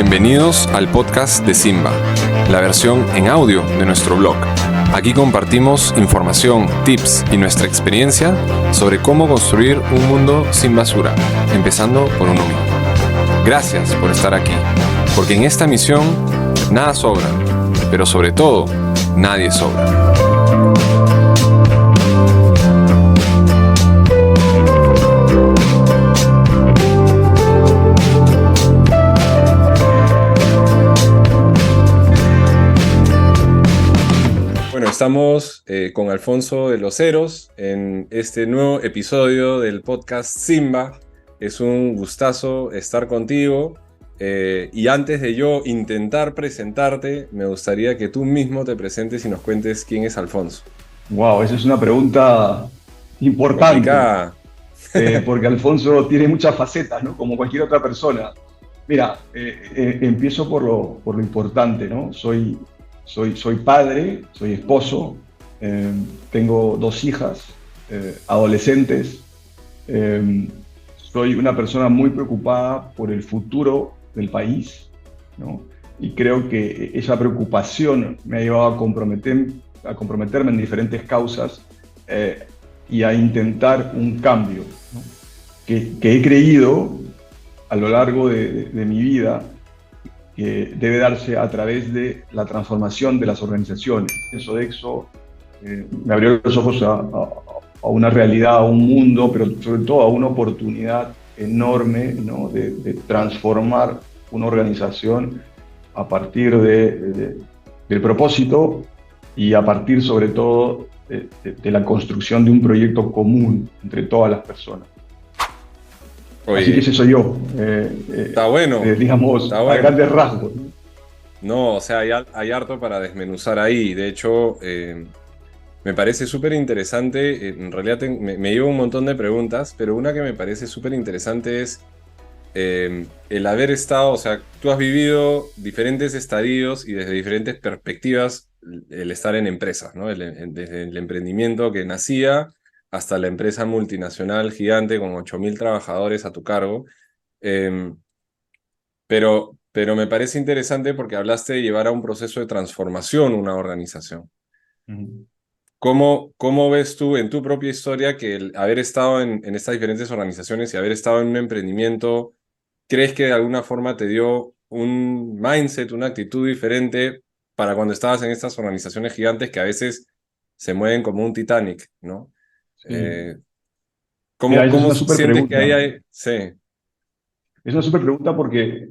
Bienvenidos al podcast de Simba, la versión en audio de nuestro blog. Aquí compartimos información, tips y nuestra experiencia sobre cómo construir un mundo sin basura, empezando por uno mismo. Gracias por estar aquí, porque en esta misión nada sobra, pero sobre todo, nadie sobra. Estamos con Alfonso de los Heros en este nuevo episodio del podcast Simba. Es un gustazo estar contigo y antes de yo intentar presentarte, me gustaría que tú mismo te presentes y nos cuentes quién es Alfonso. Wow, esa es una pregunta importante, porque Alfonso tiene muchas facetas, ¿no? Como cualquier otra persona. Mira, empiezo por lo importante, ¿no? Soy padre, soy esposo, tengo 2 hijas, adolescentes. Soy una persona muy preocupada por el futuro del país, ¿no? Y creo que esa preocupación me ha llevado a comprometerme en diferentes causas y a intentar un cambio, ¿no? que he creído a lo largo de mi vida que debe darse a través de la transformación de las organizaciones. Sodexo me abrió los ojos a una realidad, a un mundo, pero sobre todo a una oportunidad enorme, ¿no? de transformar una organización a partir del propósito y a partir sobre todo de la construcción de un proyecto común entre todas las personas. Oye, así que ese soy yo. Está bueno. Digamos, está bueno. A grandes rasgos. No, o sea, hay harto para desmenuzar ahí. De hecho, me parece súper interesante. En realidad me llevo un montón de preguntas, pero una que me parece súper interesante es el haber estado, o sea, tú has vivido diferentes estadios y desde diferentes perspectivas el estar en empresas, ¿no? Desde el emprendimiento que nacía hasta la empresa multinacional gigante con 8.000 trabajadores a tu cargo. Pero me parece interesante porque hablaste de llevar a un proceso de transformación una organización. Uh-huh. ¿Cómo ves tú en tu propia historia que el haber estado en estas diferentes organizaciones y haber estado en un emprendimiento, crees que de alguna forma te dio un mindset, una actitud diferente para cuando estabas en estas organizaciones gigantes que a veces se mueven como un Titanic, ¿no? Sí. ¿Cómo es una sientes que ahí hay? Sí. Es una súper pregunta porque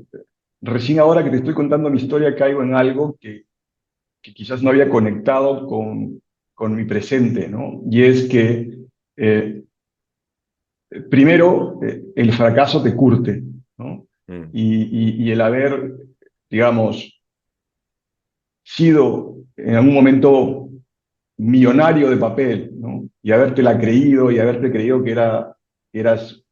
recién ahora que te estoy contando mi historia caigo en algo que quizás no había conectado con mi presente, ¿no? Y es que primero el fracaso te curte, ¿no? Y el haber, digamos, sido en algún momento millonario de papel, ¿no? Y habértela creído y haberte creído que eras,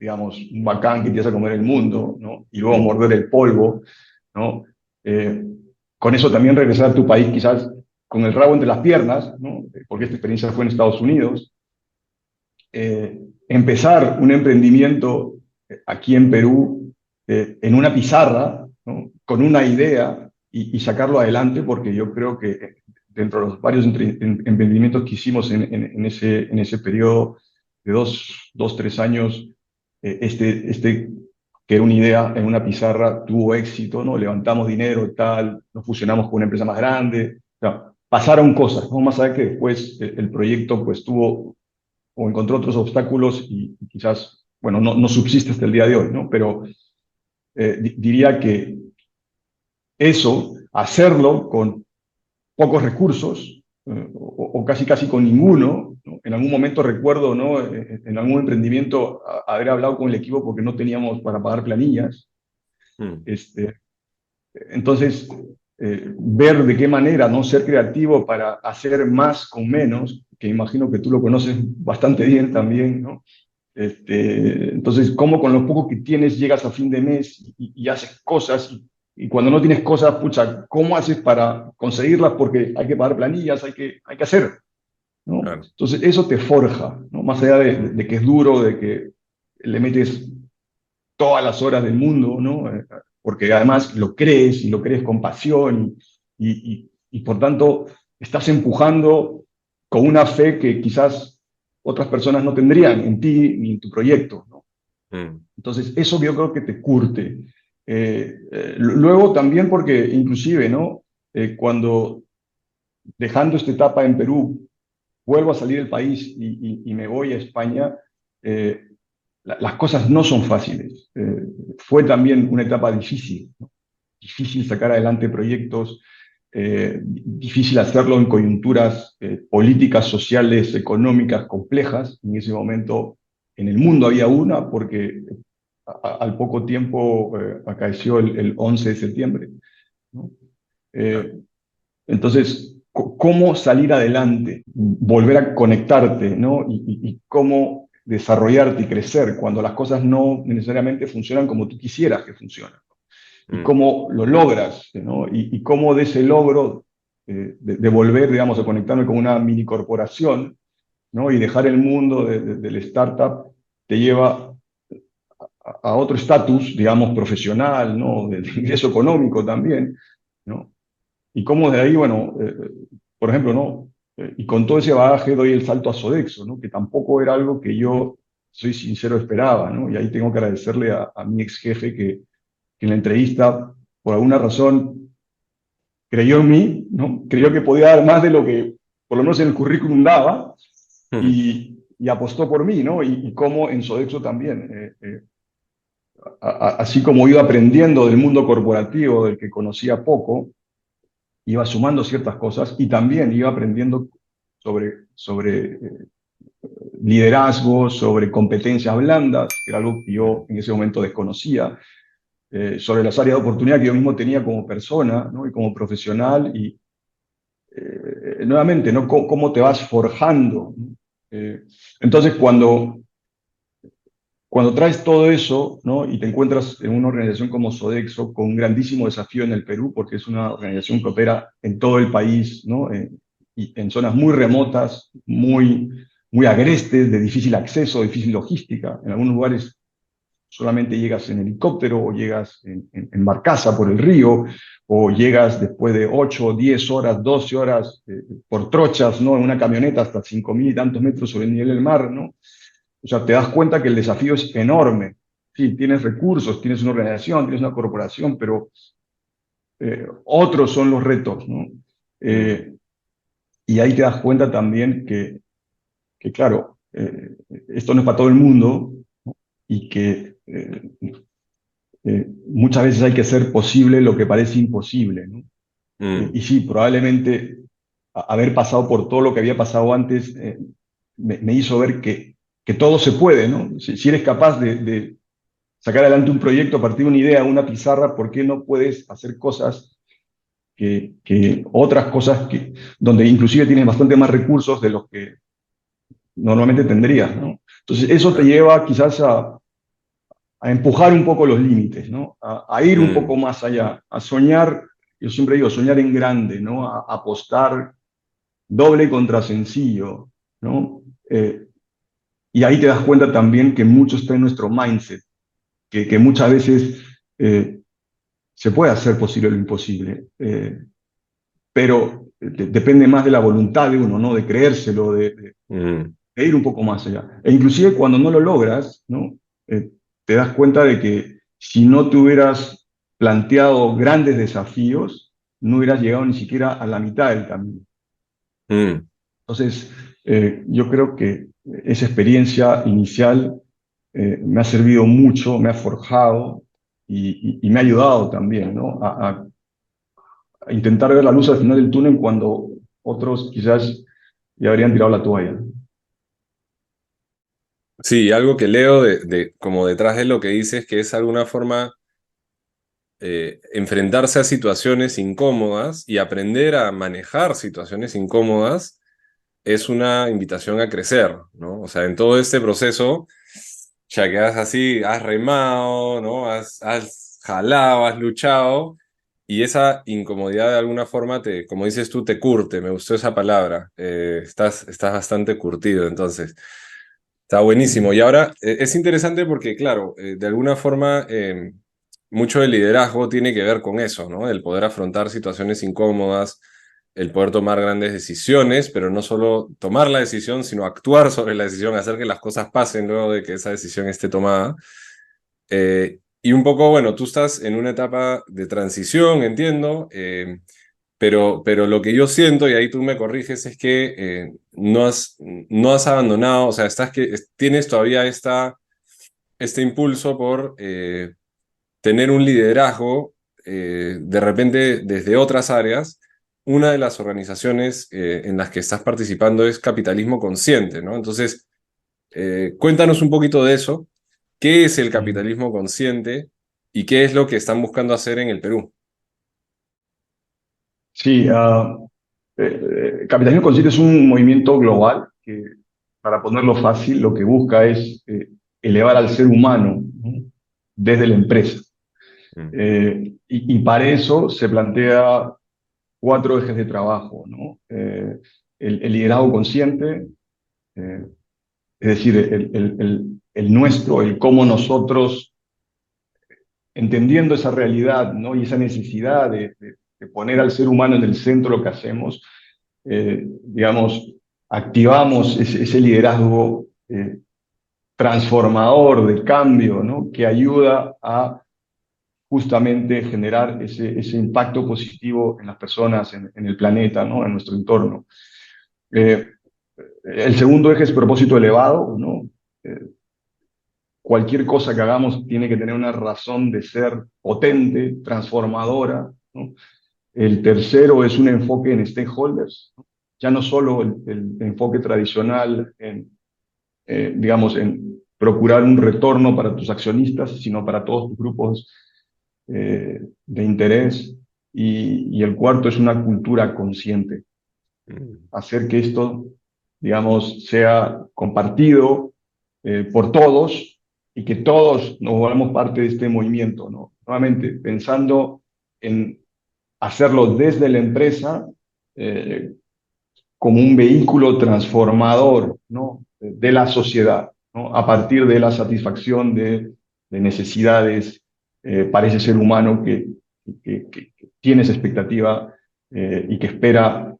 digamos, un bacán que te ibas a comer el mundo, ¿no? Y luego morder el polvo, ¿no? Con eso también regresar a tu país quizás con el rabo entre las piernas, ¿no? Porque esta experiencia fue en Estados Unidos. Empezar un emprendimiento aquí en Perú en una pizarra, ¿no? Con una idea y sacarlo adelante, porque yo creo que dentro de los varios emprendimientos que hicimos en ese periodo de 3 años, que era una idea en una pizarra, tuvo éxito, ¿no? Levantamos dinero, tal, nos fusionamos con una empresa más grande, o sea, pasaron cosas, ¿no? Más allá que después el proyecto pues tuvo o encontró otros obstáculos y quizás, bueno, no subsiste hasta el día de hoy, ¿no? Pero diría que eso, hacerlo con pocos recursos o casi con ninguno, ¿no? En algún momento recuerdo, ¿no? En algún emprendimiento haber hablado con el equipo porque no teníamos para pagar planillas. Entonces, ver de qué manera no ser creativo para hacer más con menos, que imagino que tú lo conoces bastante bien también, ¿no? Entonces, cómo con lo poco que tienes llegas a fin de mes y haces cosas, y cuando no tienes cosas, pucha, ¿cómo haces para conseguirlas? Porque hay que pagar planillas, hay que hacer, ¿no? Claro. Entonces, eso te forja, ¿no? Más allá de que es duro, de que le metes todas las horas del mundo, ¿no? porque además lo crees y lo crees con pasión y por tanto estás empujando con una fe que quizás otras personas no tendrían en ti ni en tu proyecto, ¿no? mm, Entonces, eso yo creo que te curte. Luego también porque inclusive, ¿no? Cuando dejando esta etapa en Perú, vuelvo a salir del país y me voy a España, eh, las cosas no son fáciles. Fue también una etapa difícil, ¿no? Difícil sacar adelante proyectos, difícil hacerlo en coyunturas políticas, sociales, económicas complejas. En ese momento en el mundo había una porque al poco tiempo acaeció el 11 de septiembre, ¿no? claro, Eh, entonces, ¿cómo salir adelante? Volver a conectarte, ¿no? Y cómo desarrollarte y crecer cuando las cosas no necesariamente funcionan como tú quisieras que funcionen. Y mm, cómo lo logras, ¿no? Y cómo de ese logro de volver, digamos, a conectarme con una mini corporación, ¿no? Y dejar el mundo del startup te lleva a otro estatus, digamos, profesional, ¿no? De ingreso económico también, ¿no? Y cómo de ahí, bueno, por ejemplo, ¿no? Y con todo ese bagaje doy el salto a Sodexo, ¿no? Que tampoco era algo que yo, soy sincero, esperaba, ¿no? Y ahí tengo que agradecerle a mi ex jefe que en la entrevista, por alguna razón, creyó en mí, ¿no? Creyó que mm, podía dar más de lo que por lo menos en el currículum daba mm, y apostó por mí, ¿no? Y como en Sodexo también. Así como iba aprendiendo del mundo corporativo, del que conocía poco, iba sumando ciertas cosas y también iba aprendiendo sobre liderazgo, sobre competencias blandas, que era algo que yo mm, en ese momento desconocía, sobre las áreas de oportunidad que yo mismo tenía como persona, ¿no? Y como profesional y nuevamente, ¿no? ¿Cómo te vas forjando? ¿No? Entonces, cuando traes todo eso, ¿no? Y te encuentras en una organización como Sodexo, con un grandísimo desafío en el Perú, porque es una organización que opera en todo el país, ¿no? Y en zonas muy remotas, muy agrestes, de difícil acceso, difícil logística. En algunos lugares solamente llegas en helicóptero o llegas en barcaza por el río o llegas después de 8, 10 horas, 12 horas por trochas, ¿no? En una camioneta hasta 5.000 y tantos metros sobre el nivel del mar, ¿no? O sea, te das cuenta que el desafío es enorme. Sí, tienes recursos, tienes una organización, tienes una corporación, pero otros son los retos, ¿no? mm, Eh, y ahí te das cuenta también que claro, esto no es para todo el mundo, ¿no? Y que muchas veces hay que hacer posible lo que parece imposible, ¿no? mm, Y sí, probablemente haber pasado por todo lo que había pasado antes me hizo ver que todo se puede, ¿no? Si eres capaz de sacar adelante un proyecto a partir de una idea, una pizarra, ¿por qué no puedes hacer cosas que otras cosas donde inclusive tienes bastante más recursos de los que normalmente tendrías, ¿no? Entonces, eso te claro, lleva quizás a empujar un poco los límites, ¿no? A ir un poco mm, más allá, a soñar, yo siempre digo, soñar en grande, ¿no? A apostar doble contra sencillo, ¿no? Y ahí te das cuenta también que mucho está en nuestro mindset, que muchas veces se puede hacer posible lo imposible, pero depende más de la voluntad de uno, ¿no? De creérselo, mm, de ir un poco más allá. E inclusive cuando no lo logras, ¿no? Te das cuenta de que si no te hubieras planteado grandes desafíos, no hubieras llegado ni siquiera a la mitad del camino. mm. Entonces, yo creo que esa experiencia inicial me ha servido mucho, me ha forjado y me ha ayudado también, ¿no? A intentar ver la luz al final del túnel cuando otros quizás ya habrían tirado la toalla. Sí, algo que leo como detrás de lo que dices, que es alguna forma enfrentarse a situaciones incómodas y aprender a manejar situaciones incómodas es una invitación a crecer, ¿no? O sea, en todo este proceso, ya que has así, has remado, ¿no? Has jalado, has luchado, y esa incomodidad de alguna forma como dices tú, te curte, me gustó esa palabra. Estás bastante curtido, entonces. Está buenísimo. Y ahora es interesante porque, claro, de alguna forma mucho del liderazgo tiene que ver con eso, ¿no? El poder afrontar situaciones incómodas, el poder tomar grandes decisiones, pero no solo tomar la decisión, sino actuar sobre la decisión, hacer que las cosas pasen luego de que esa decisión esté tomada. Y un poco, bueno, tú estás en una etapa de transición, entiendo, pero lo que yo siento, y ahí tú me corriges, es que no has abandonado, o sea, tienes todavía este impulso por tener un liderazgo, de repente desde otras áreas. Una de las organizaciones en las que estás participando es Capitalismo Consciente, ¿no? Entonces, cuéntanos un poquito de eso. ¿Qué es el Mm. capitalismo consciente y qué es lo que están buscando hacer en el Perú? Sí, Capitalismo Consciente es un movimiento global que, para ponerlo fácil, lo que busca es elevar al ser humano, ¿no? Desde la empresa. Mm, Y para eso se plantea cuatro ejes de trabajo, ¿no? El liderazgo consciente, eh, es decir, el nuestro, el cómo nosotros, entendiendo esa realidad, ¿no? Y esa necesidad de poner al ser humano en el centro de lo que hacemos, digamos, activamos ese liderazgo transformador de cambio, ¿no? Que ayuda a justamente generar ese impacto positivo en las personas, en el planeta, ¿no? En nuestro entorno. Eh, el segundo eje es propósito elevado, ¿no? Eh, Cualquier cosa que hagamos tiene que tener una razón de ser potente, transformadora, ¿no? El tercero es un enfoque en stakeholders, ¿no? Ya no solo el enfoque tradicional en, digamos, en procurar un retorno para tus accionistas, sino para todos tus grupos de interés. Y el cuarto es una cultura consciente, mm, hacer que esto, digamos, sea compartido por todos y que todos nos volvamos parte de este movimiento, ¿no? Nuevamente, pensando en hacerlo desde la empresa eh, como un vehículo transformador, ¿no? De la sociedad, ¿no? A partir de la satisfacción de necesidades para ese ser humano que tiene esa expectativa y que espera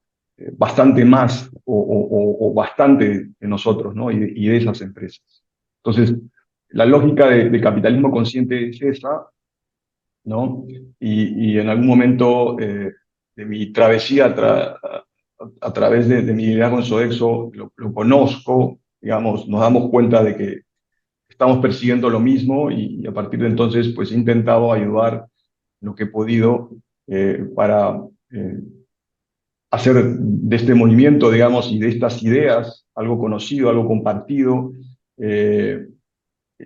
bastante más o bastante de nosotros, ¿no? Y de esas empresas. Entonces, la lógica de capitalismo consciente es esa, ¿no? Y en algún momento de mi travesía a través de mi liderazgo en Sodexo, lo conozco, digamos, nos damos cuenta de que estamos persiguiendo lo mismo y a partir de entonces, pues he intentado ayudar lo que he podido para hacer de este movimiento, digamos, y de estas ideas algo conocido, algo compartido, eh,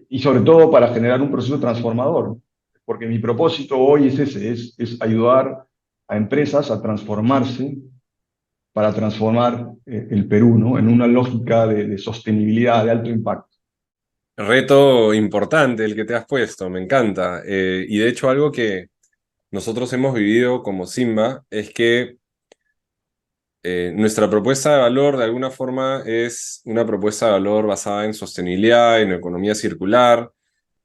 y sobre todo para generar un proceso transformador, porque mi propósito hoy es ese, es ayudar a empresas a transformarse para transformar el Perú, ¿no? En una lógica de sostenibilidad, de alto impacto. Reto importante el que te has puesto, me encanta. Y de hecho algo que nosotros hemos vivido como Simba es que nuestra propuesta de valor de alguna forma es una propuesta de valor basada en sostenibilidad, en economía circular.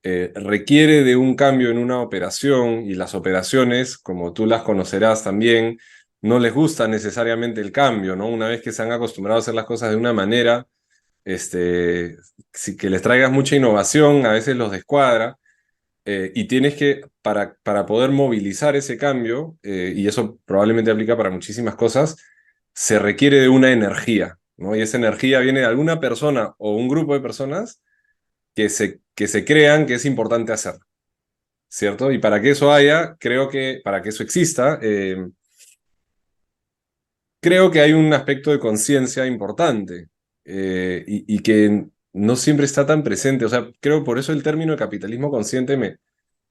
Requiere de un cambio en una operación y las operaciones, como tú las conocerás también, no les gusta necesariamente el cambio, ¿no? Una vez que se han acostumbrado a hacer las cosas de una manera, si que les traigas mucha innovación, a veces los descuadra. Y tienes que, para poder movilizar ese cambio, y eso probablemente aplica para muchísimas cosas, se requiere de una energía, ¿no? Y esa energía viene de alguna persona o un grupo de personas que se crean que es importante hacer, ¿cierto? Y para que eso haya, para que eso exista, creo que hay un aspecto de conciencia importante, y que no siempre está tan presente. O sea, creo por eso el término de capitalismo consciente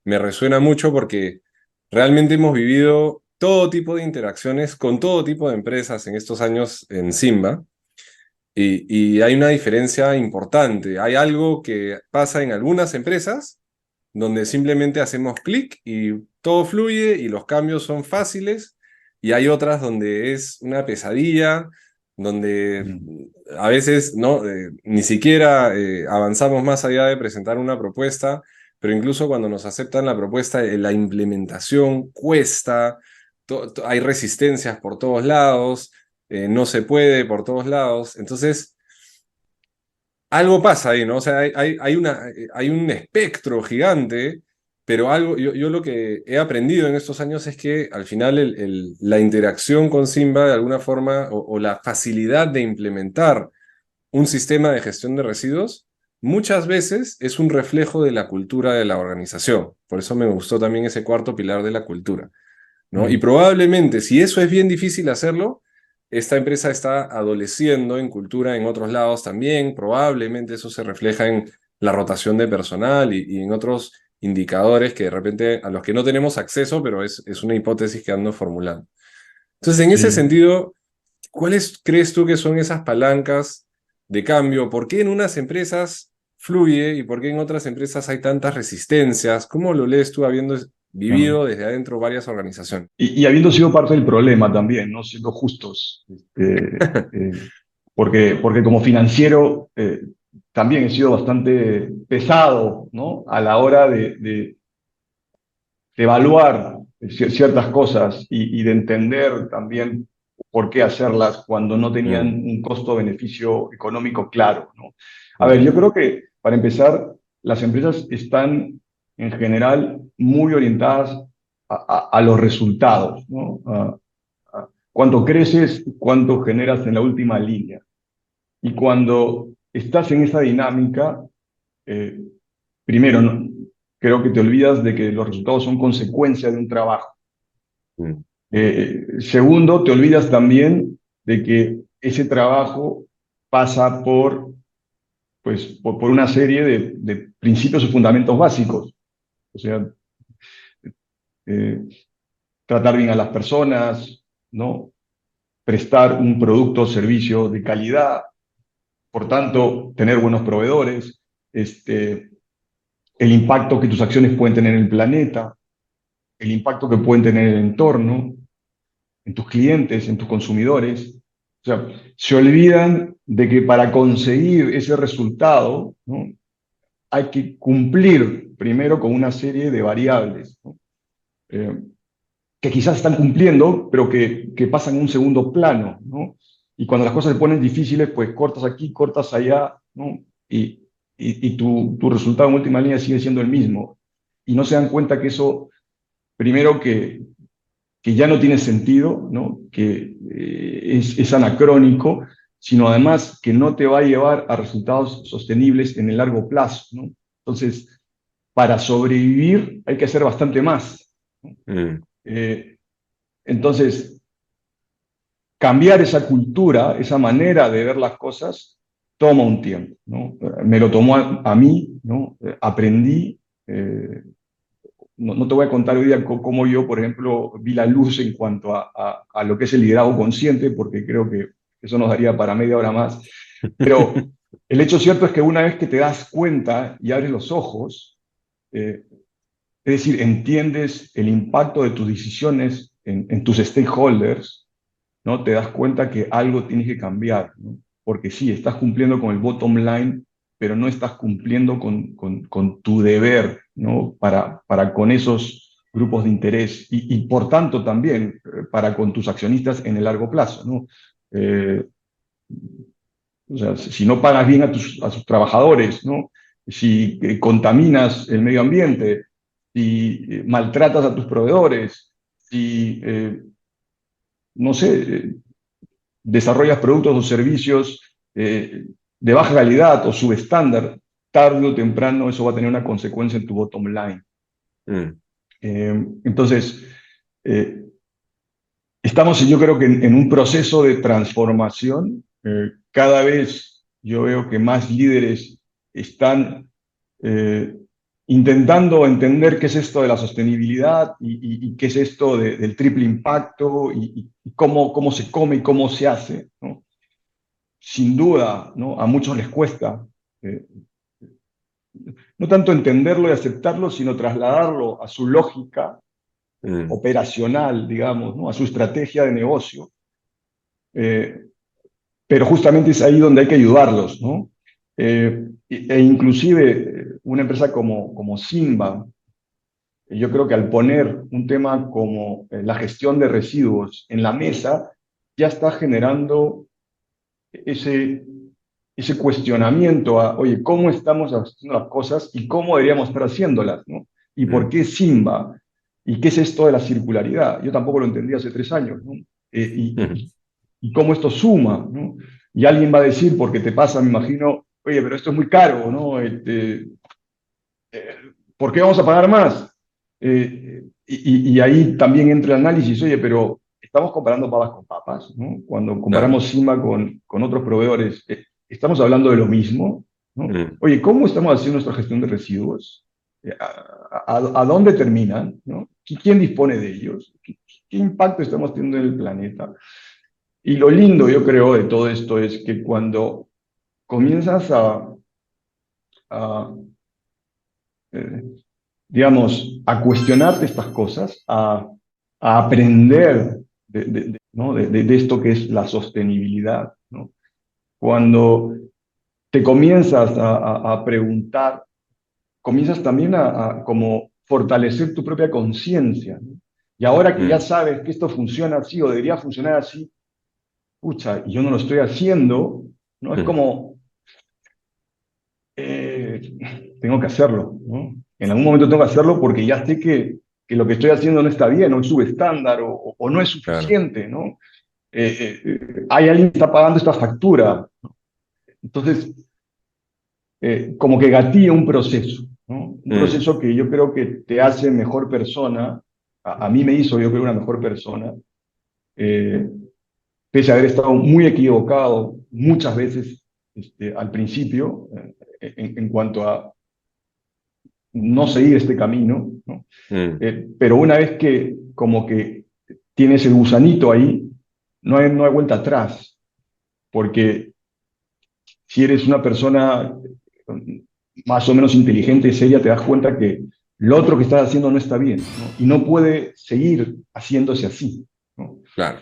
me resuena mucho porque realmente hemos vivido todo tipo de interacciones con todo tipo de empresas en estos años en Simba. Y hay una diferencia importante. Hay algo que pasa en algunas empresas donde simplemente hacemos clic y todo fluye y los cambios son fáciles, y hay otras donde es una pesadilla, donde Mm. a veces no, ni siquiera avanzamos más allá de presentar una propuesta, pero incluso cuando nos aceptan la propuesta, la implementación cuesta, hay resistencias por todos lados, no se puede por todos lados. Entonces, algo pasa ahí, ¿no? O sea, hay un espectro gigante, pero algo, yo lo que he aprendido en estos años es que al final la interacción con Simba, de alguna forma, o la facilidad de implementar un sistema de gestión de residuos, muchas veces es un reflejo de la cultura de la organización. Por eso me gustó también ese cuarto pilar de la cultura, ¿no? Y Mm. probablemente, si eso es bien difícil hacerlo, esta empresa está adoleciendo en cultura en otros lados también. Probablemente eso se refleja en la rotación de personal y en otros indicadores que de repente a los que no tenemos acceso, pero es una hipótesis que ando formulando. Entonces, en ese Sí. sentido, ¿cuáles crees tú que son esas palancas de cambio? ¿Por qué en unas empresas fluye y por qué en otras empresas hay tantas resistencias? ¿Cómo lo lees tú habiendo Ah. vivido desde adentro varias organizaciones? Y habiendo sido parte del problema también, ¿no? Siendo justos. Porque como financiero también he sido bastante pesado, ¿no? A la hora de evaluar ciertas cosas y de entender también por qué hacerlas cuando no tenían Mm, un costo-beneficio económico claro, ¿no? A ver, ya. yo creo que para empezar, las empresas están en general muy orientadas a los resultados, ¿no? Cuánto creces, cuánto generas en la última línea. Y cuando estás en esa dinámica, eh, primero, ¿no? Creo que te olvidas de que los resultados son consecuencia de un trabajo. Mm, Segundo, te olvidas también de que ese trabajo pasa por una serie de principios y fundamentos básicos. O sea, eh, tratar bien a las personas, ¿no? Prestar un producto o servicio de calidad, por tanto, tener buenos proveedores, el impacto que tus acciones pueden tener en el planeta, el impacto que pueden tener en el entorno, en tus clientes, en tus consumidores. O sea, se olvidan de que para conseguir ese resultado, ¿no? Hay que cumplir primero con una serie de variables, ¿no? Eh, que quizás están cumpliendo, pero que pasan a un segundo plano, ¿no? Y cuando las cosas se ponen difíciles, pues cortas aquí, cortas allá, ¿no? Y tu resultado en última línea sigue siendo el mismo. Y no se dan cuenta que eso, primero que ya no tiene sentido, ¿no? Que es anacrónico, sino además que no te va a llevar a resultados sostenibles en el largo plazo, ¿no? Entonces, para sobrevivir hay que hacer bastante más, ¿no? mm, Eh, entonces, cambiar esa cultura, esa manera de ver las cosas, toma un tiempo, ¿no? Me lo tomó a mí, ¿no? Aprendí, no te voy a contar hoy día cómo yo, por ejemplo, vi la luz en cuanto a lo que es el liderazgo consciente, porque creo que eso nos daría para media hora más. Pero el hecho cierto es que una vez que te das cuenta y abres los ojos, es decir, entiendes el impacto de tus decisiones en tus stakeholders, ¿no? Te das cuenta que algo tienes que cambiar, ¿no? Porque sí, estás cumpliendo con el bottom line, pero no estás cumpliendo con tu deber, ¿no? Para con esos grupos de interés y por tanto también para con tus accionistas en el largo plazo, ¿no? Eh, o sea, si no pagas bien a sus trabajadores, ¿no? Si contaminas el medio ambiente, si maltratas a tus proveedores, si, no sé, desarrollas productos o servicios de baja calidad o subestándar, tarde o temprano eso va a tener una consecuencia en tu bottom line. mm. Entonces, eh, estamos, yo creo que en un proceso de transformación. Cada vez yo veo que más líderes están eh, intentando entender qué es esto de la sostenibilidad y qué es esto del triple impacto y cómo se come y cómo se hace, ¿no? Sin duda, ¿no? A muchos les cuesta, eh, no tanto entenderlo y aceptarlo, sino trasladarlo a su lógica Mm, operacional, digamos, ¿no? A su estrategia de negocio. Eh, pero justamente es ahí donde hay que ayudarlos, ¿no? E inclusive una empresa como Simba, yo creo que al poner un tema como la gestión de residuos en la mesa, ya está generando ese, ese cuestionamiento a, oye, ¿cómo estamos haciendo las cosas y cómo deberíamos estar haciéndolas, ¿no? ¿Y por mm, qué Simba? ¿Y qué es esto de la circularidad? Yo tampoco lo entendí hace 3 años, ¿no? mm, Y cómo esto suma, ¿no? Y alguien va a decir, porque te pasa, me imagino, oye, pero esto es muy caro, ¿no? ¿Por qué vamos a pagar más? Y ahí también entra el análisis, oye, pero estamos comparando papas con papas, ¿no? Cuando claro. comparamos Simba con otros proveedores, ¿estamos hablando de lo mismo? ¿No? Mm, Oye, ¿cómo estamos haciendo nuestra gestión de residuos? ¿A dónde terminan? ¿No? ¿Quién dispone de ellos? ¿Qué impacto estamos teniendo en el planeta? Y lo lindo, yo creo, de todo esto es que cuando comienzas a eh, digamos, a cuestionarte estas cosas, a aprender ¿no? de esto que es la sostenibilidad, ¿no? Cuando te comienzas a preguntar, comienzas también a como fortalecer tu propia conciencia, ¿no? Y ahora que ya mm, sabes que esto funciona así o debería funcionar así, pucha, y yo no lo estoy haciendo, ¿no? Es mm, como, tengo que hacerlo, ¿no? En algún momento tengo que hacerlo porque ya sé que lo que estoy haciendo no está bien, o es subestándar, o no es claro. suficiente, ¿no? Hay alguien que está pagando esta factura. Entonces, como que gatilla un proceso, ¿no? Un Mm, proceso que yo creo que te hace mejor persona. A mí me hizo, yo creo, una mejor persona, eh, pese a haber estado muy equivocado muchas veces al principio, en cuanto a no seguir este camino, ¿no? mm, Pero una vez que como que tienes el gusanito ahí, no hay vuelta atrás, porque si eres una persona más o menos inteligente y seria, te das cuenta que lo otro que estás haciendo no está bien, ¿no? Y no puede seguir haciéndose así, ¿no? claro,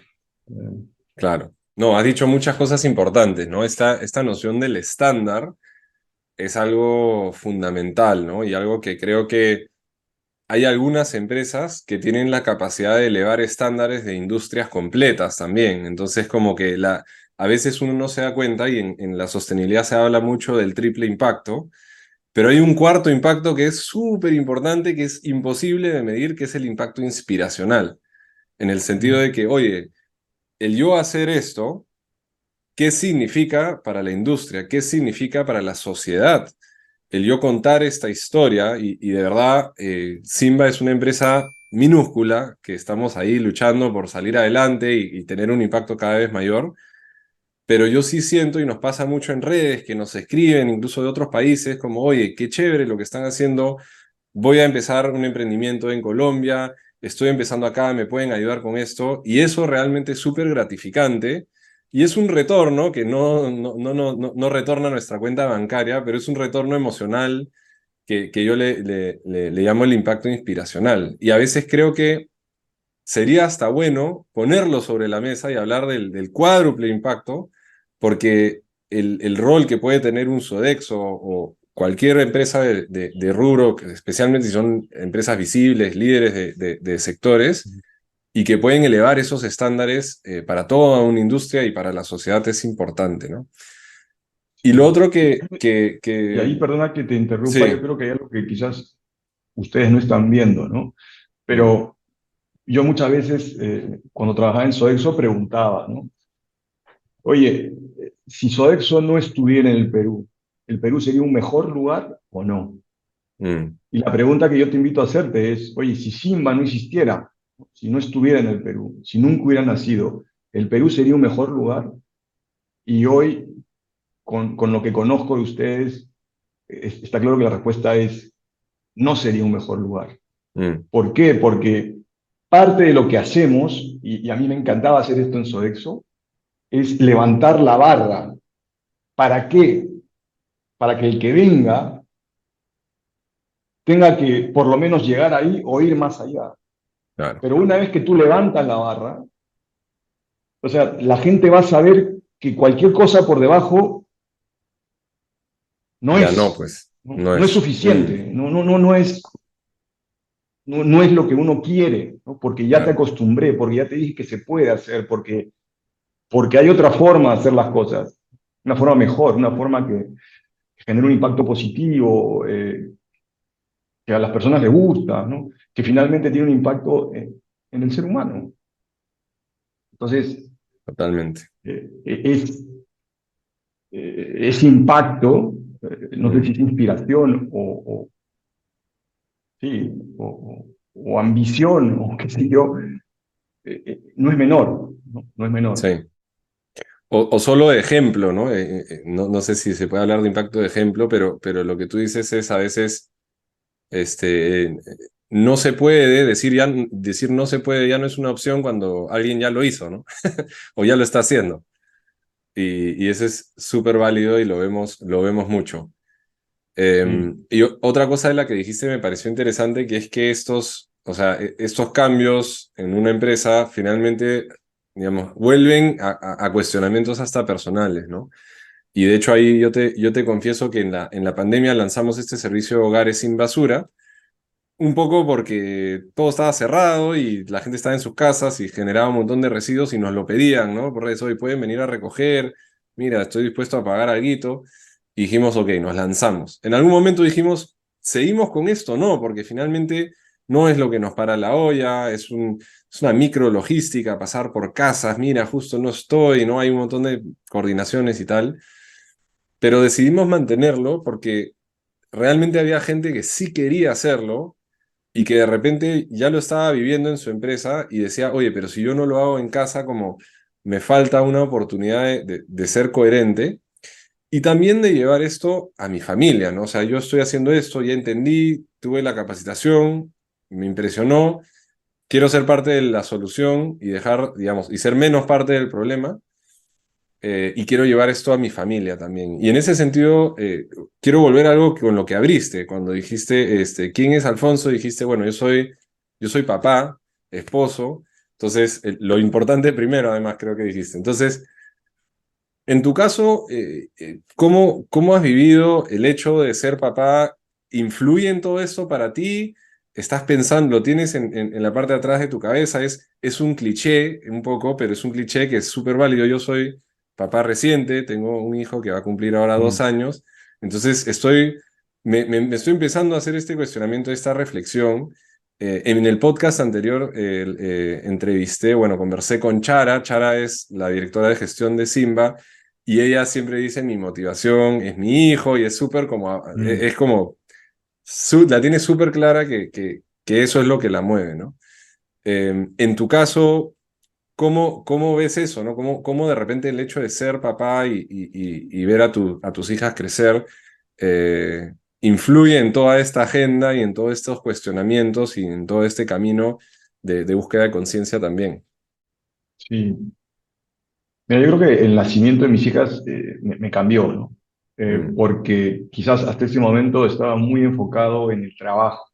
Eh, claro. No, has dicho muchas cosas importantes, ¿no? Esta noción del estándar es algo fundamental, ¿no? Y algo que creo que hay algunas empresas que tienen la capacidad de elevar estándares de industrias completas también. Entonces, como que a veces uno no se da cuenta y en la sostenibilidad se habla mucho del triple impacto, pero hay un cuarto impacto que es súper importante, que es imposible de medir, que es el impacto inspiracional, en el sentido de que, oye, el yo hacer esto, ¿qué significa para la industria? ¿Qué significa para la sociedad? El yo contar esta historia y de verdad, Simba es una empresa minúscula que estamos ahí luchando por salir adelante y tener un impacto cada vez mayor, pero yo sí siento y nos pasa mucho en redes que nos escriben incluso de otros países como, oye, qué chévere lo que están haciendo, voy a empezar un emprendimiento en Colombia, estoy empezando acá, me pueden ayudar con esto, y eso realmente es súper gratificante, y es un retorno que no retorna a nuestra cuenta bancaria, pero es un retorno emocional que yo le llamo el impacto inspiracional. Y a veces creo que sería hasta bueno ponerlo sobre la mesa y hablar del cuádruple impacto, porque el rol que puede tener un Sodexo o cualquier empresa de rubro, especialmente si son empresas visibles, líderes de sectores, y que pueden elevar esos estándares para toda una industria y para la sociedad es importante, ¿no? Y lo sí. otro Y ahí, perdona que te interrumpa, yo sí, creo que hay algo que quizás ustedes no están viendo, ¿no? mm, Pero yo muchas veces, cuando trabajaba en Sodexo, preguntaba, ¿no? Oye, si Sodexo no estuviera en ¿el Perú sería un mejor lugar o no? mm, Y la pregunta que yo te invito a hacerte es, oye, si Simba no existiera, si no estuviera en el Perú, si nunca hubiera nacido, ¿el Perú sería un mejor lugar? Y hoy, con lo que conozco de ustedes, está claro que la respuesta es, no sería un mejor lugar. mm, ¿Por qué? Porque parte de lo que hacemos, y a mí me encantaba hacer esto en Sodexo, es levantar la barra. ¿Para qué? Para que el que venga tenga que por lo menos llegar ahí o ir más allá. claro, Pero una vez que tú levantas la barra, o sea, la gente va a saber que cualquier cosa por debajo No Ya no, es, pues, no, no no es es. Mm, suficiente, no es, no es lo que uno quiere, ¿no? Porque ya te claro, acostumbré, porque ya te dije que se puede hacer, porque hay otra forma de hacer las cosas, una forma mejor, una forma que genere un impacto positivo, que a las personas les gusta, ¿no? Que finalmente tiene un impacto en el ser humano. Entonces, totalmente. es ese impacto, no sé si Mm, es inspiración sí, o ambición, o qué sé yo, no es menor, no es menor. sí. O solo de ejemplo, ¿no? No, no sé si se puede hablar de impacto de ejemplo, pero lo que tú dices es a veces, no se puede, decir no se puede ya no es una opción cuando alguien ya lo hizo, ¿no? O ya lo está haciendo. Y eso es súper válido y lo vemos mucho. Sí, Otra cosa de la que dijiste me pareció interesante, que es que estos, o sea, estos cambios en una empresa finalmente, digamos, vuelven a cuestionamientos hasta personales, ¿no? Y de hecho ahí yo te confieso que en la pandemia lanzamos este servicio de hogares sin basura, un poco porque todo estaba cerrado y la gente estaba en sus casas y generaba un montón de residuos y nos lo pedían, ¿no? Por redes, hoy pueden venir a recoger, mira, estoy dispuesto a pagar alguito. Y dijimos, ok, nos lanzamos. En algún momento dijimos, ¿seguimos con esto? No, porque finalmente no es lo que nos para la olla, es una micro logística, pasar por casas, mira, justo no estoy, no hay un montón de coordinaciones y tal. Pero decidimos mantenerlo porque realmente había gente que sí quería hacerlo y que de repente ya lo estaba viviendo en su empresa y decía, oye, pero si yo no lo hago en casa, como me falta una oportunidad de ser coherente y también de llevar esto a mi familia, ¿no? O sea, yo estoy haciendo esto, ya entendí, tuve la capacitación, me impresionó, quiero ser parte de la solución y dejar, digamos, y ser menos parte del problema. Y quiero llevar esto a mi familia también. Y en ese sentido, quiero volver a algo con lo que abriste, cuando dijiste, ¿quién es Alfonso? Dijiste, bueno, yo soy papá, esposo, entonces, lo importante primero, además, creo que dijiste. Entonces, en tu caso, ¿cómo has vivido el hecho de ser papá? ¿Influye en todo esto para ti? ¿Estás pensando, lo tienes en la parte de atrás de tu cabeza? Es un cliché, un poco, pero es un cliché que es súper válido. Yo soy papá reciente, tengo un hijo que va a cumplir ahora mm, 2 años, entonces me estoy empezando a hacer este cuestionamiento, esta reflexión. En el podcast anterior entrevisté, bueno, conversé con Chara. Chara es la directora de gestión de Simba y ella siempre dice, mi motivación es mi hijo y es súper como, mm. es como, la tiene súper clara que eso es lo que la mueve, ¿no? En tu caso, ¿cómo ves eso, ¿no? ¿Cómo de repente el hecho de ser papá y ver a tus hijas crecer influye en toda esta agenda y en todos estos cuestionamientos y en todo este camino de búsqueda de conciencia también? Sí. Mira, yo creo que el nacimiento de mis hijas me cambió, ¿no? Mm, Porque quizás hasta ese momento estaba muy enfocado en el trabajo.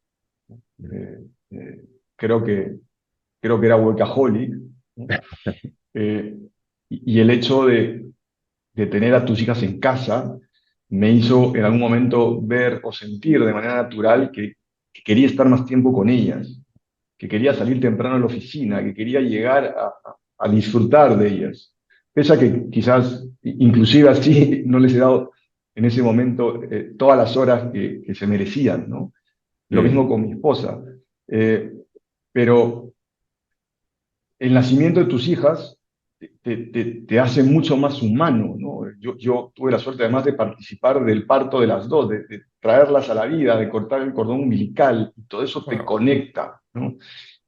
mm, Eh, eh, creo creo que era workaholic, ¿no? Eh, y el hecho de tener a tus hijas en casa me hizo en algún momento ver o sentir de manera natural que quería estar más tiempo con ellas, que quería salir temprano a la oficina, que quería llegar a disfrutar de ellas. Pese a que quizás, inclusive así, no les he dado en ese momento todas las horas que se merecían, ¿no? Lo mm, mismo con mi esposa. Eh, pero el nacimiento de tus hijas te hace mucho más humano, ¿no? Yo tuve la suerte además de participar del parto de las dos, de traerlas a la vida, de cortar el cordón umbilical, y todo eso te wow, conecta, ¿no?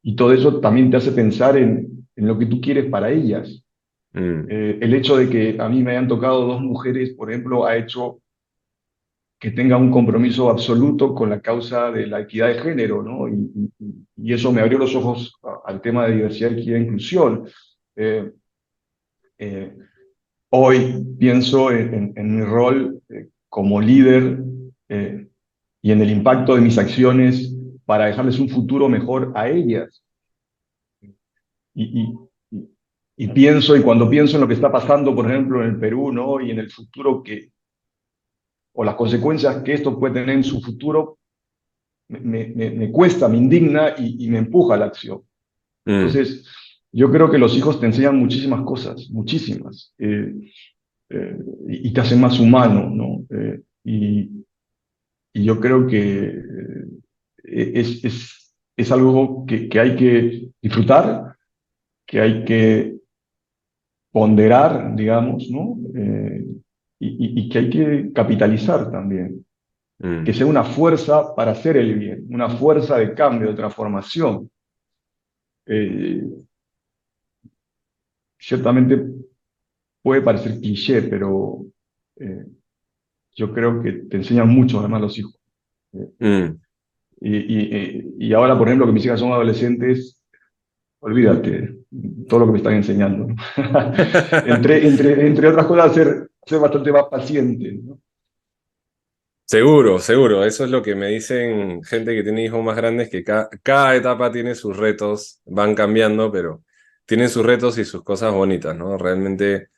Y todo eso también te hace pensar en lo que tú quieres para ellas. mm, El hecho de que a mí me hayan tocado dos mujeres, por ejemplo, ha hecho que tenga un compromiso absoluto con la causa de la equidad de género, ¿no? Y eso me abrió los ojos al tema de diversidad, equidad e inclusión. Eh, eh, Hoy pienso en mi rol como líder eh, y en el impacto de mis acciones para dejarles un futuro mejor a ellas. Y, y, y- y pienso, y cuando pienso en lo que está pasando, por ejemplo, en el Perú, ¿no? Y en el futuro o las consecuencias que esto puede tener en su futuro me cuesta, me indigna y me empuja a la acción. mm, Entonces, yo creo que los hijos te enseñan muchísimas cosas, muchísimas, y te hacen más humano, ¿no? Y yo creo que es algo que hay que disfrutar, que hay que ponderar, digamos, ¿no? Y que hay que capitalizar también, que mm, sea una fuerza para hacer el bien, una fuerza de cambio, de transformación. Eh, Ciertamente puede parecer cliché, pero eh, yo creo que te enseñan mucho además los hijos. Eh, mm. y ahora, por ejemplo, que mis hijas son adolescentes, olvídate todo lo que me están enseñando, ¿no? Entre otras cosas, ser bastante más paciente, ¿no? Seguro, seguro. Eso es lo que me dicen gente que tiene hijos más grandes, que cada etapa tiene sus retos, van cambiando, pero tienen sus retos y sus cosas bonitas, ¿no? Realmente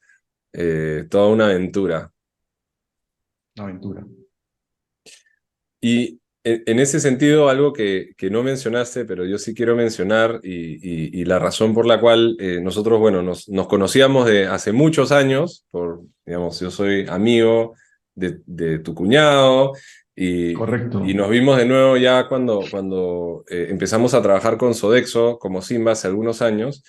toda una aventura. Una aventura. Y en ese sentido, algo que no mencionaste, pero yo sí quiero mencionar, y la razón por la cual nosotros, bueno, nos conocíamos de hace muchos años, digamos, yo soy amigo de tu cuñado, Correcto. y nos vimos de nuevo ya cuando empezamos a trabajar con Sodexo como Simba hace algunos años,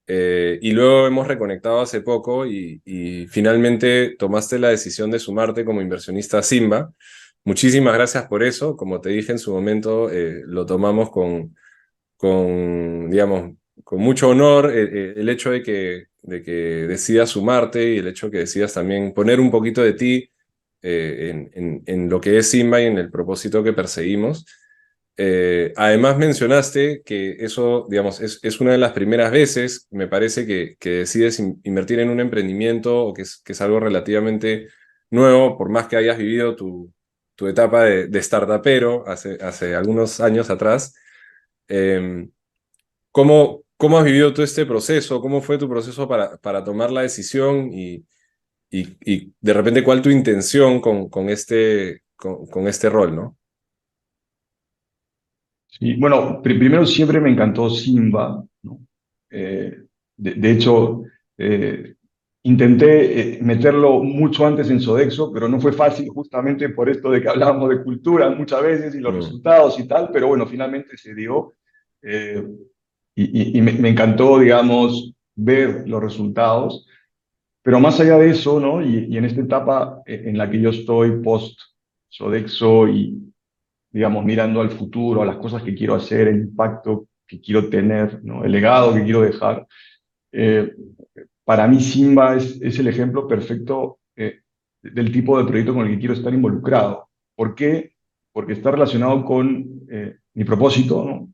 y luego hemos reconectado hace poco y finalmente tomaste la decisión de sumarte como inversionista a Simba. Muchísimas gracias por eso. Como te dije en su momento, lo tomamos digamos, con mucho honor el hecho de que decidas sumarte y el hecho que decidas también poner un poquito de ti en lo que es Simba y en el propósito que perseguimos. Además mencionaste que eso, digamos, es una de las primeras veces, me parece, que decides invertir en un emprendimiento o que es algo relativamente nuevo, por más que hayas vivido tu etapa de startupero hace algunos años atrás. Eh, ¿Cómo has vivido tú este proceso? ¿Cómo fue tu proceso para tomar la decisión y de repente cuál tu intención con este rol, ¿no? Sí, bueno, primero siempre me encantó Simba, ¿no? Eh, de hecho, eh, intenté meterlo mucho antes en Sodexo, pero no fue fácil justamente por esto de que hablábamos de cultura muchas veces y los Mm, resultados y tal, pero bueno, finalmente se dio. eh, y me encantó, digamos, ver los resultados. Pero más allá de eso, ¿no? Y en esta etapa en la que yo estoy post Sodexo y, digamos, mirando al futuro, a las cosas que quiero hacer, el impacto que quiero tener, ¿no? El legado que quiero dejar, eh, para mí Simba es el ejemplo perfecto del tipo de proyecto con el que quiero estar involucrado. ¿Por qué? Porque está relacionado con mi propósito, ¿no?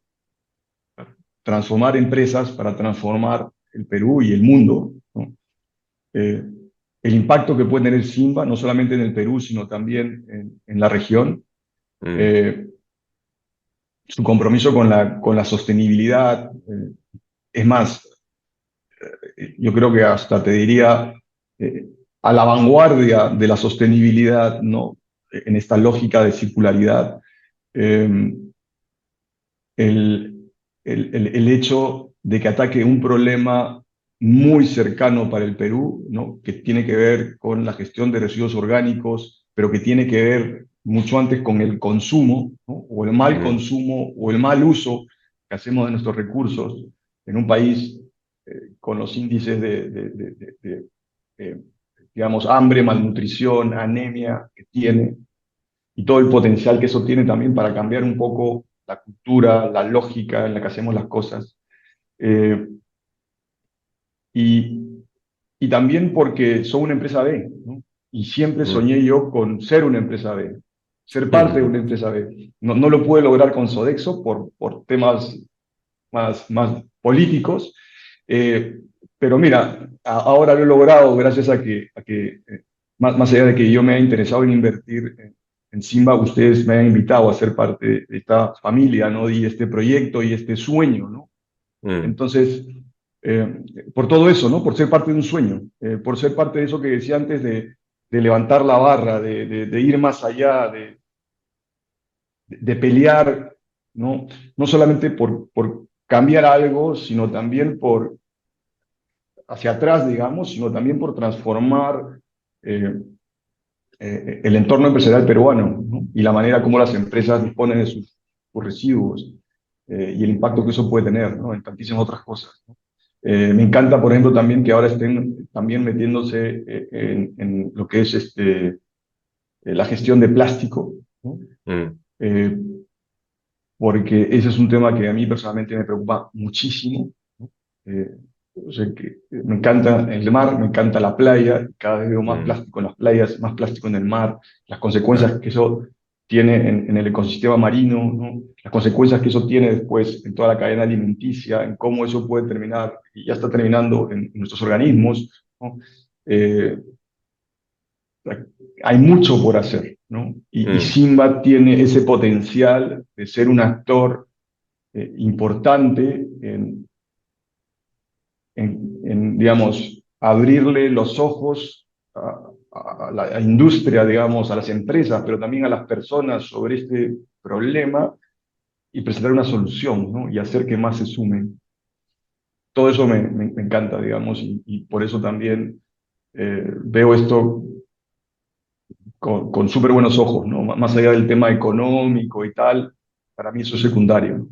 Transformar empresas para transformar el Perú y el mundo, ¿no? Eh, el impacto que puede tener Simba, no solamente en el Perú, sino también en la región, mm, eh, su compromiso con la sostenibilidad. Es más, yo creo que hasta te diría eh, a la vanguardia de la sostenibilidad, ¿no? En esta lógica de circularidad. Eh, el hecho de que ataque un problema muy cercano para el Perú, ¿no? Que tiene que ver con la gestión de residuos orgánicos, pero que tiene que ver mucho antes con el consumo, ¿no? O el mal mm, consumo o el mal uso que hacemos de nuestros recursos en un país con los índices de, digamos, hambre, malnutrición, anemia que tiene y todo el potencial que eso tiene también para cambiar un poco la cultura, la lógica en la que hacemos las cosas. Eh, y, y también porque soy una empresa B, ¿no? Y siempre mm, soñé yo con ser una empresa B, ser parte de mm. una empresa B. No lo pude lograr con Sodexo por temas más políticos, eh, pero mira, ahora lo he logrado gracias a que más allá de que yo me haya interesado en invertir en Simba, ustedes me han invitado a ser parte de esta familia, ¿no? Y este proyecto y este sueño, ¿no? Mm, Entonces, por todo eso, ¿no? Por ser parte de un sueño, por ser parte de eso que decía antes de levantar la barra, de ir más allá, de pelear, ¿no? No solamente por cambiar algo, sino también por hacia atrás, digamos, sino también por transformar eh, el entorno empresarial peruano, ¿no? Y la manera como las empresas disponen de sus residuos y el impacto que eso puede tener, ¿no? En tantísimas otras cosas, ¿no? Me encanta, por ejemplo, también que ahora estén también metiéndose en lo que es la gestión de plástico, ¿no? Mm, Eh, porque ese es un tema que a mí personalmente me preocupa muchísimo, ¿no? O sea, que me encanta el mar, me encanta la playa, cada vez veo más mm, plástico en las playas, más plástico en el mar, las consecuencias claro. que eso tiene en el ecosistema marino, ¿no? Las consecuencias que eso tiene después en toda la cadena alimenticia, en cómo eso puede terminar, y ya está terminando en nuestros organismos, ¿no? Eh, Hay mucho por hacer, ¿no? Y Mm, Simba tiene ese potencial de ser un actor importante digamos, abrirle los ojos a la industria, digamos, a las empresas, pero también a las personas sobre este problema y presentar una solución, ¿no? Y hacer que más se sumen. Todo eso me encanta, digamos, y por eso también veo esto con súper buenos ojos, ¿no? Más allá del tema económico y tal, para mí eso es secundario, ¿no?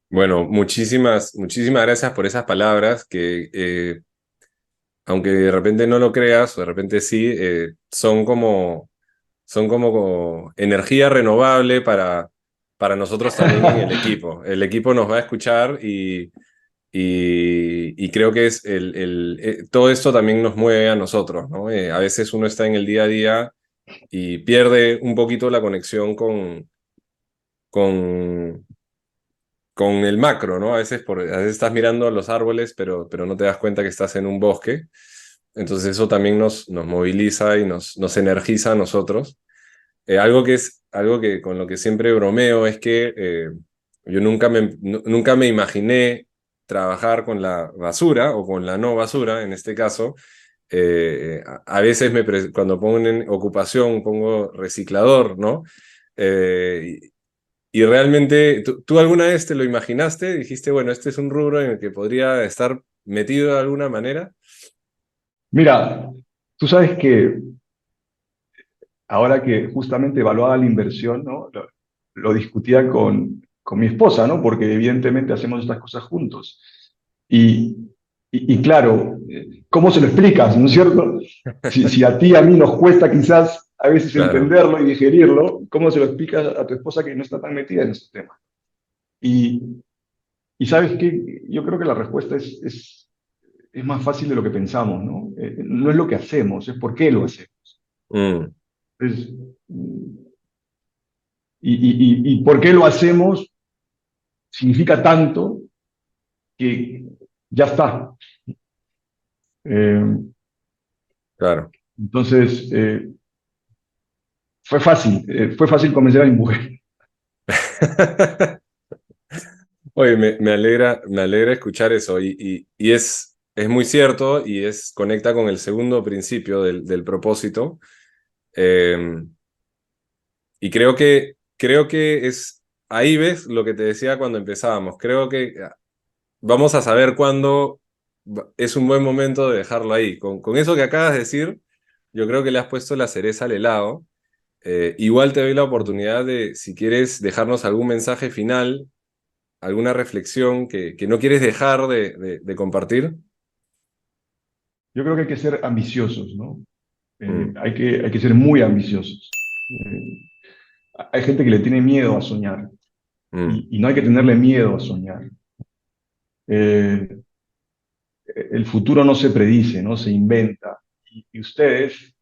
bueno, muchísimas gracias por esas palabras que, aunque de repente no lo creas, o de repente sí, son como energía renovable para nosotros también en el equipo. El equipo nos va a escuchar y creo que todo esto también nos mueve a nosotros, ¿no? A veces uno está en el día a día y pierde un poquito la conexión con, con el macro, ¿no? A veces estás mirando los árboles, pero no te das cuenta que estás en un bosque. Entonces eso también nos moviliza y nos energiza a nosotros. Algo que con lo que siempre bromeo es que yo nunca me imaginé trabajar con la basura o con la no basura, en este caso. A veces cuando pongo en ocupación pongo reciclador, ¿no? Eh, y realmente, ¿tú alguna vez te lo imaginaste? Dijiste, bueno, este es un rubro en el que podría estar metido de alguna manera. Mira, tú sabes que ahora que justamente evaluaba la inversión, ¿no? Lo discutía con mi esposa, ¿no? Porque evidentemente hacemos estas cosas juntos. Y, y claro, ¿cómo se lo explicas, no es cierto? Si a ti y a mí nos cuesta quizás a veces Claro. entenderlo y digerirlo, ¿cómo se lo explicas a tu esposa que no está tan metida en este tema? Y, y sabes qué, yo creo que la respuesta es más fácil de lo que pensamos, ¿no? No es lo que hacemos, es por qué lo hacemos. Mm, Es, y por qué lo hacemos significa tanto que ya está. Eh, claro. entonces, fue fácil convencer a mi mujer. Oye, me alegra escuchar eso y es muy cierto y conecta con el segundo principio del propósito. Eh, y creo que ahí ves lo que te decía cuando empezábamos. Creo que vamos a saber cuándo es un buen momento de dejarlo ahí. Con eso que acabas de decir, yo creo que le has puesto la cereza al helado. Igual te doy la oportunidad de, si quieres, dejarnos algún mensaje final, alguna reflexión que no quieres dejar de compartir. Yo creo que hay que ser ambiciosos, ¿no? Mm, Hay que ser muy ambiciosos. Hay gente que le tiene miedo a soñar mm, y no hay que tenerle miedo a soñar. Eh, el futuro no se predice, no se inventa. Y ustedes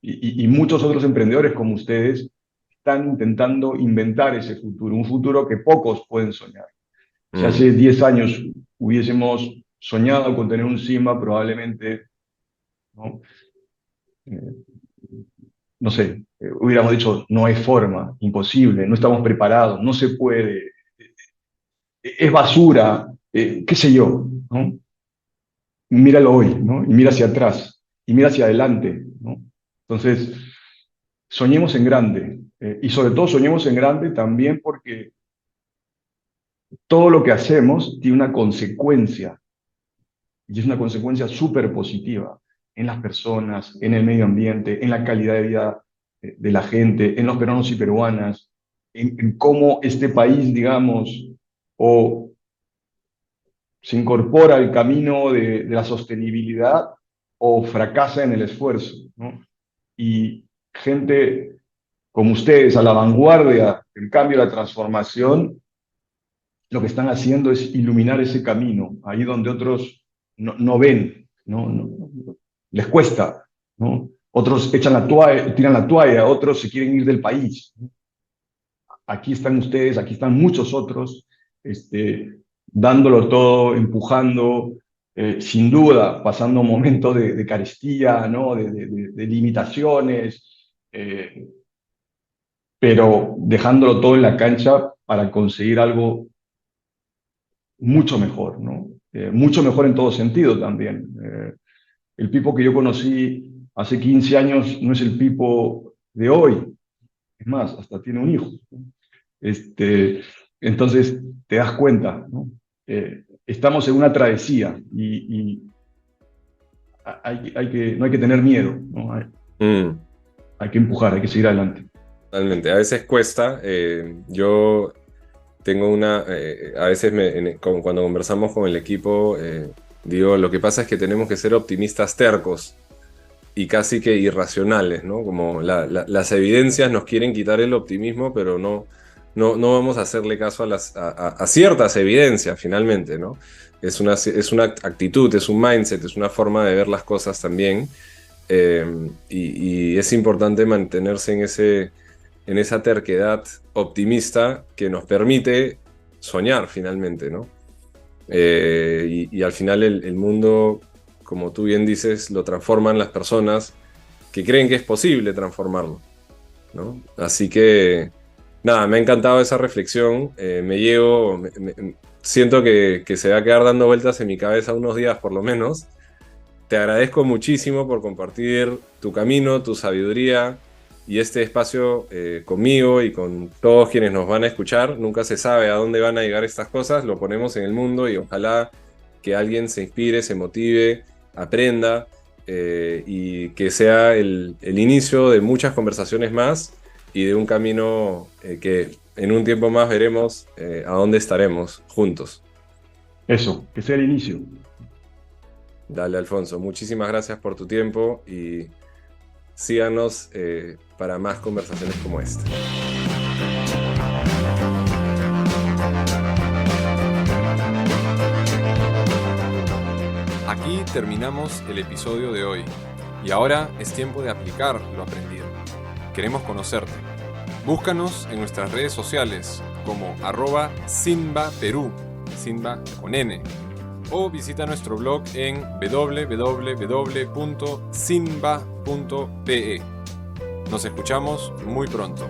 y muchos otros emprendedores como ustedes están intentando inventar ese futuro, un futuro que pocos pueden soñar. Si mm, hace 10 años hubiésemos soñado con tener un Simba, probablemente, ¿no? Eh, no sé, hubiéramos dicho, no hay forma, imposible, no estamos preparados, no se puede, es basura, qué sé yo, ¿no? Míralo hoy, ¿no? Y mira hacia atrás. y mira hacia adelante, ¿no? Entonces, soñemos en grande, y sobre todo soñemos en grande también porque todo lo que hacemos tiene una consecuencia, y es una consecuencia súper positiva en las personas, en el medio ambiente, en la calidad de vida de la gente, en los peruanos y peruanas, en cómo este país, digamos, o se incorpora al camino de la sostenibilidad o fracasa en el esfuerzo, ¿no? Y gente como ustedes, a la vanguardia del cambio, la transformación, lo que están haciendo es iluminar ese camino, ahí donde otros no ven, les cuesta, ¿no? Otros echan la toalla, tiran la toalla, otros se quieren ir del país. Aquí están ustedes, aquí están muchos otros, dándolo todo, empujando, sin duda, pasando momentos de carestía, ¿no? De limitaciones, pero dejándolo todo en la cancha para conseguir algo mucho mejor, ¿no? Mucho mejor en todo sentido también. El Pipo que yo conocí hace 15 años no es el Pipo de hoy, es más, hasta tiene un hijo. Este, entonces te das cuenta, ¿no? Estamos en una travesía y no hay que tener miedo, ¿no? Hay que empujar, hay que seguir adelante. Totalmente. A veces cuesta. Yo tengo a veces cuando conversamos con el equipo, digo, lo que pasa es que tenemos que ser optimistas tercos y casi que irracionales, ¿no? Como las evidencias nos quieren quitar el optimismo, pero no vamos a hacerle caso a ciertas evidencias finalmente, ¿no? Es una actitud, es un mindset, es una forma de ver las cosas también. Y es importante mantenerse en esa terquedad optimista que nos permite soñar finalmente, ¿no? Y al final el mundo, como tú bien dices, lo transforman las personas que creen que es posible transformarlo, ¿no? Así que, nada, me ha encantado esa reflexión. Siento que se va a quedar dando vueltas en mi cabeza unos días por lo menos. Te agradezco muchísimo por compartir tu camino, tu sabiduría y este espacio conmigo y con todos quienes nos van a escuchar. Nunca se sabe a dónde van a llegar estas cosas, lo ponemos en el mundo y ojalá que alguien se inspire, se motive, aprenda y que sea el inicio de muchas conversaciones más y de un camino que en un tiempo más veremos a dónde estaremos juntos. Eso, que sea el inicio. Dale, Alfonso, muchísimas gracias por tu tiempo y síganos para más conversaciones como esta. Aquí terminamos el episodio de hoy y ahora es tiempo de aplicar lo aprendido. Queremos conocerte. Búscanos en nuestras redes sociales como @SinbaPerú, Sinba con N, o visita nuestro blog en www.sinba.pe. Nos escuchamos muy pronto.